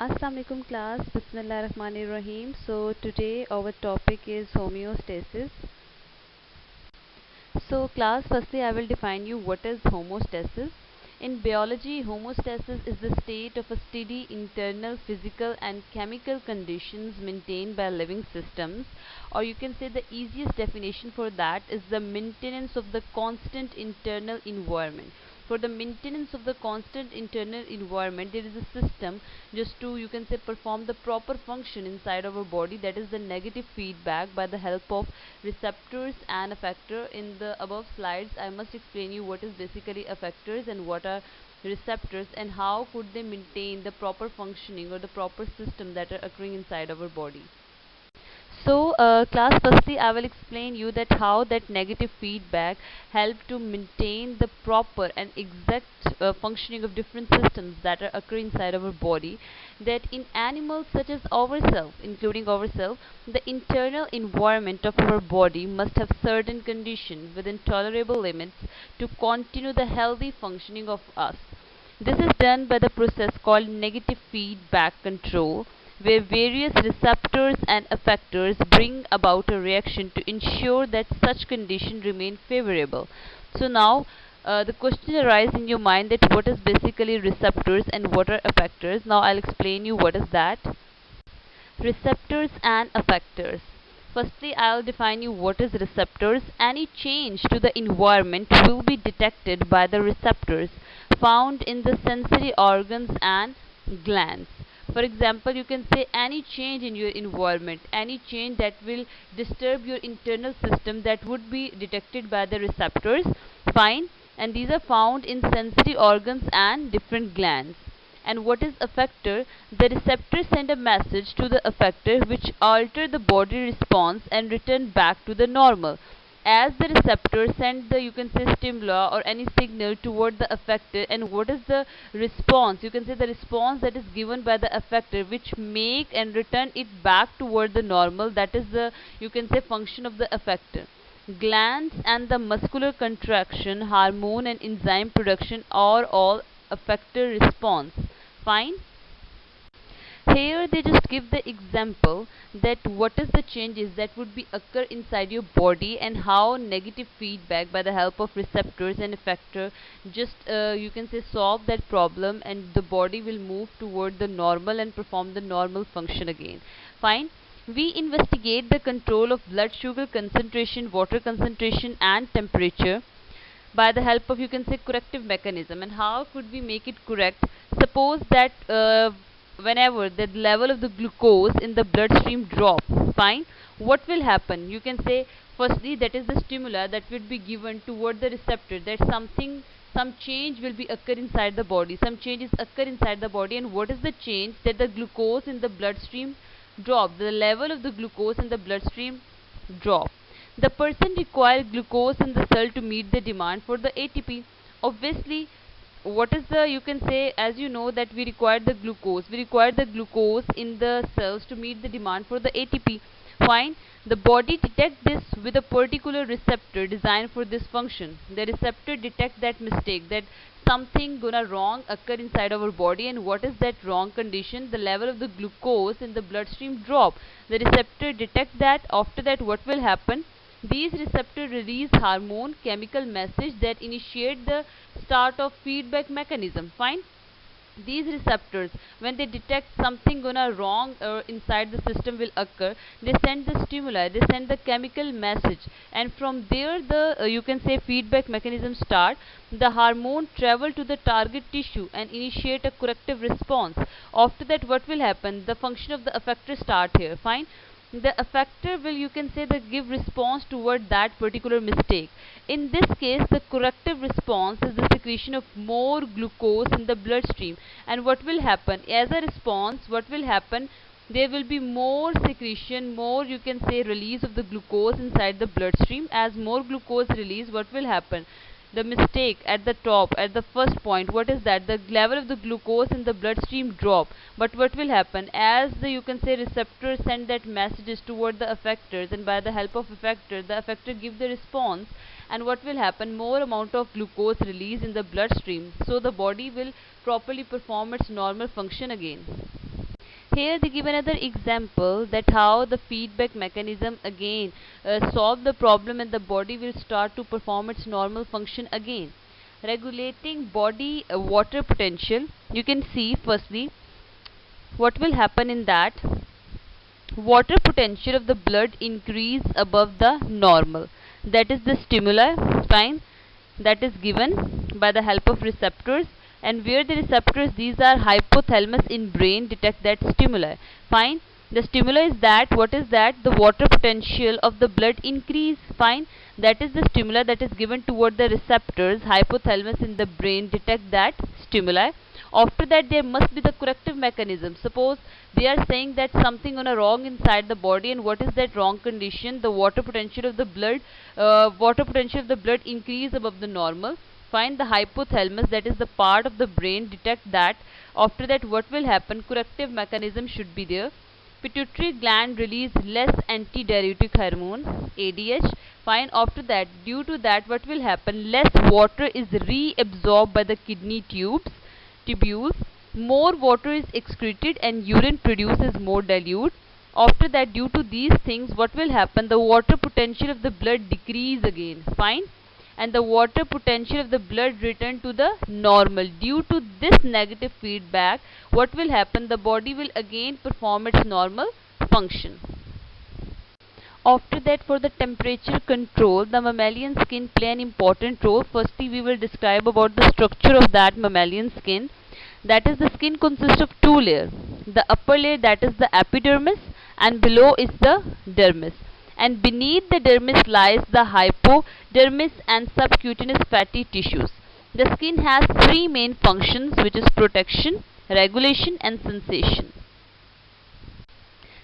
Assalamualaikum class. Bismillahirrahmanirrahim. So today our topic is homeostasis. So class, firstly I will define you what is homeostasis. In biology, homeostasis is the state of a steady internal physical and chemical conditions maintained by living systems, or you can say the easiest definition for that is the maintenance of the constant internal environment. For the maintenance of the constant internal environment, there is a system just to, you can say, perform the proper function inside our body, that is the negative feedback by the help of receptors and effector. In the above slides I must explain you what is basically effectors and what are receptors and how could they maintain the proper functioning or the proper system that are occurring inside our body. So, class, firstly, I will explain you that how that negative feedback help to maintain the proper and exact functioning of different systems that are occurring inside our body. That in animals such as ourselves, including ourselves, the internal environment of our body must have certain conditions within tolerable limits to continue the healthy functioning of us. This is done by the process called negative feedback control, where various receptors and effectors bring about a reaction to ensure that such conditions remain favorable. So now the question arises in your mind that what is basically receptors and what are effectors. Now I'll explain you what is that. Receptors and effectors. Firstly, I'll define you what is receptors. Any change to the environment will be detected by the receptors found in the sensory organs and glands. For example, you can say any change in your environment, any change that will disturb your internal system, that would be detected by the receptors. Fine. And these are found in sensory organs and different glands. And what is effector? The receptor send a message to the effector which alter the body response and return back to the normal. As the receptor send the, you can say, stimuli or any signal toward the effector, and what is the response? You can say the response that is given by the effector which make and return it back toward the normal, that is the, you can say, function of the effector. Glands and the muscular contraction, hormone and enzyme production are all effector response. Fine. Here they just give the example that what is the changes that would be occur inside your body and how negative feedback by the help of receptors and effector just you can say solve that problem, and the body will move toward the normal and perform the normal function again. Fine. We investigate the control of blood sugar concentration, water concentration and temperature by the help of, you can say, corrective mechanism. And how could we make it correct? Suppose that whenever the level of the glucose in the bloodstream drop, fine, what will happen? You can say firstly that is the stimuli that will be given toward the receptor, that something, some change will be occur inside the body, some changes occur inside the body. And what is the change? That the glucose in the bloodstream drop, the level of the glucose in the bloodstream drop. The person requires glucose in the cell to meet the demand for the ATP. Obviously, what is the, you can say, as you know that we require the glucose, we require the glucose in the cells to meet the demand for the ATP. Fine. The body detects this with a particular receptor designed for this function. The receptor detects that mistake, that something gonna wrong occur inside our body. And what is that wrong condition? The level of the glucose in the bloodstream drop. The receptor detects that. After that, what will happen? These receptors release hormone chemical message that initiate the start of feedback mechanism. Fine. These receptors, when they detect something gonna wrong inside the system will occur, they send the stimuli, they send the chemical message, and from there the you can say feedback mechanism start. The hormone travel to the target tissue and initiate a corrective response. After that, what will happen? The function of the effector start here. Fine. The effector will, you can say, the give response toward that particular mistake. In this case, the corrective response is the secretion of more glucose in the bloodstream. And what will happen? As a response, what will happen? There will be more secretion, more, you can say, release of the glucose inside the bloodstream. As more glucose release, what will happen? The mistake at the top, at the first point, what is that? The level of the glucose in the bloodstream drop. But what will happen? As the, you can say, receptors send that messages toward the effectors, and by the help of effector, the effector give the response. And what will happen? More amount of glucose release in the bloodstream, so the body will properly perform its normal function again. Here they give another example that how the feedback mechanism again solve the problem and the body will start to perform its normal function again. Regulating body water potential, you can see firstly what will happen in that water potential of the blood increase above the normal. That is the stimuli, fine, that is given by the help of receptors, and where the receptors, these are hypothalamus in brain, detect that stimuli, fine. The stimuli is that, what is that? The water potential of the blood increase, fine. That is the stimuli that is given toward the receptors, hypothalamus in the brain detect that stimuli. After that there must be the corrective mechanism. Suppose they are saying that something on a wrong inside the body, and what is that wrong condition? The water potential of the blood increase above the normal. Find the hypothalamus, that is the part of the brain, detect that. After that what will happen? Corrective mechanism should be there. Pituitary gland release less antidiuretic hormone, ADH. Fine. After that, due to that what will happen? Less water is reabsorbed by the kidney tubules, more water is excreted and urine produces more dilute. After that, due to these things what will happen? The water potential of the blood decrease again, fine, and the water potential of the blood return to the normal. Due to this negative feedback what will happen? The body will again perform its normal function. After that, for the temperature control, the mammalian skin play an important role. Firstly, we will describe about the structure of that mammalian skin. That is, the skin consists of two layers. The upper layer, that is the epidermis, and below is the dermis. And beneath the dermis lies the hypodermis and subcutaneous fatty tissues. The skin has three main functions, which is protection, regulation and sensation.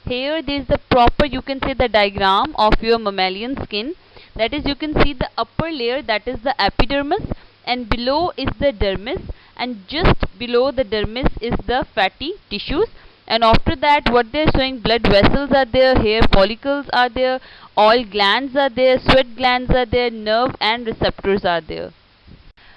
Here there is the proper, you can say, the diagram of your mammalian skin. That is, you can see the upper layer, that is the epidermis, and below is the dermis, and just below the dermis is the fatty tissues. And after that what they are showing, blood vessels are there, hair follicles are there, oil glands are there, sweat glands are there, nerve and receptors are there.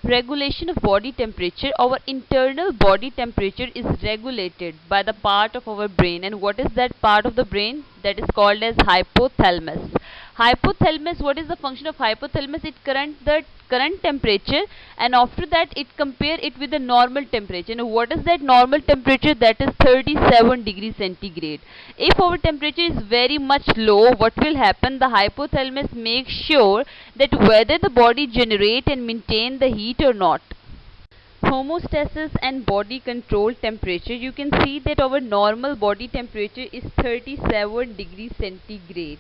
Regulation of body temperature. Our internal body temperature is regulated by the part of our brain, and what is that part of the brain? That is called as hypothalamus. Hypothalamus, what is the function of hypothalamus? It the current temperature, and after that it compare it with the normal temperature. Now what is that normal temperature? That is 37 degrees centigrade. If our temperature is very much low, what will happen? The hypothalamus makes sure that whether the body generate and maintain the heat or not. Homeostasis and body control temperature. You can see that our normal body temperature is 37 degrees centigrade,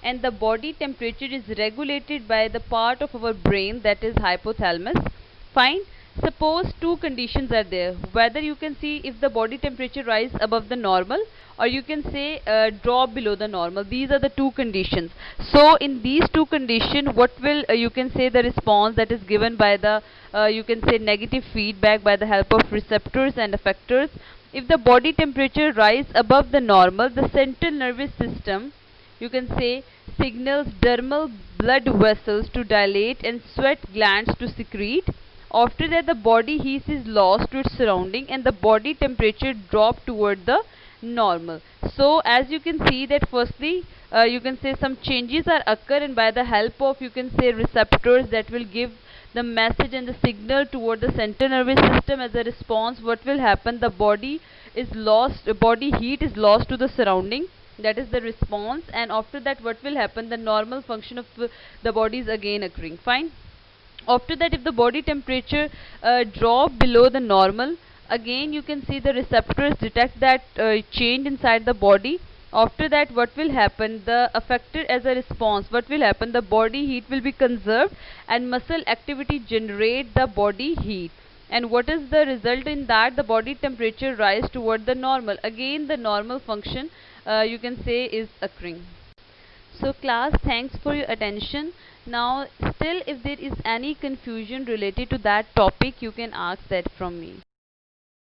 and the body temperature is regulated by the part of our brain, that is hypothalamus. Fine. Suppose two conditions are there, whether you can see if the body temperature rise above the normal, or you can say drop below the normal. These are the two conditions. So in these two conditions what will you can say the response that is given by the you can say negative feedback by the help of receptors and effectors. If the body temperature rise above the normal, the central nervous system, you can say, signals dermal blood vessels to dilate and sweat glands to secrete. After that the body heat is lost to its surrounding and the body temperature drop toward the normal. So as you can see that firstly you can say some changes are occur, and by the help of you can say receptors that will give the message and the signal toward the central nervous system. As a response what will happen? The body heat is lost to the surrounding. That is the response, and after that what will happen? The normal function of the body is again occurring. Fine. After that, if the body temperature drop below the normal, again you can see the receptors detect that change inside the body. After that what will happen? The affected as a response, what will happen? The body heat will be conserved and muscle activity generate the body heat. And what is the result in that? The body temperature rise toward the normal. Again the normal function you can say is occurring. So class, thanks for your attention. Now still if there is any confusion related to that topic, you can ask that from me.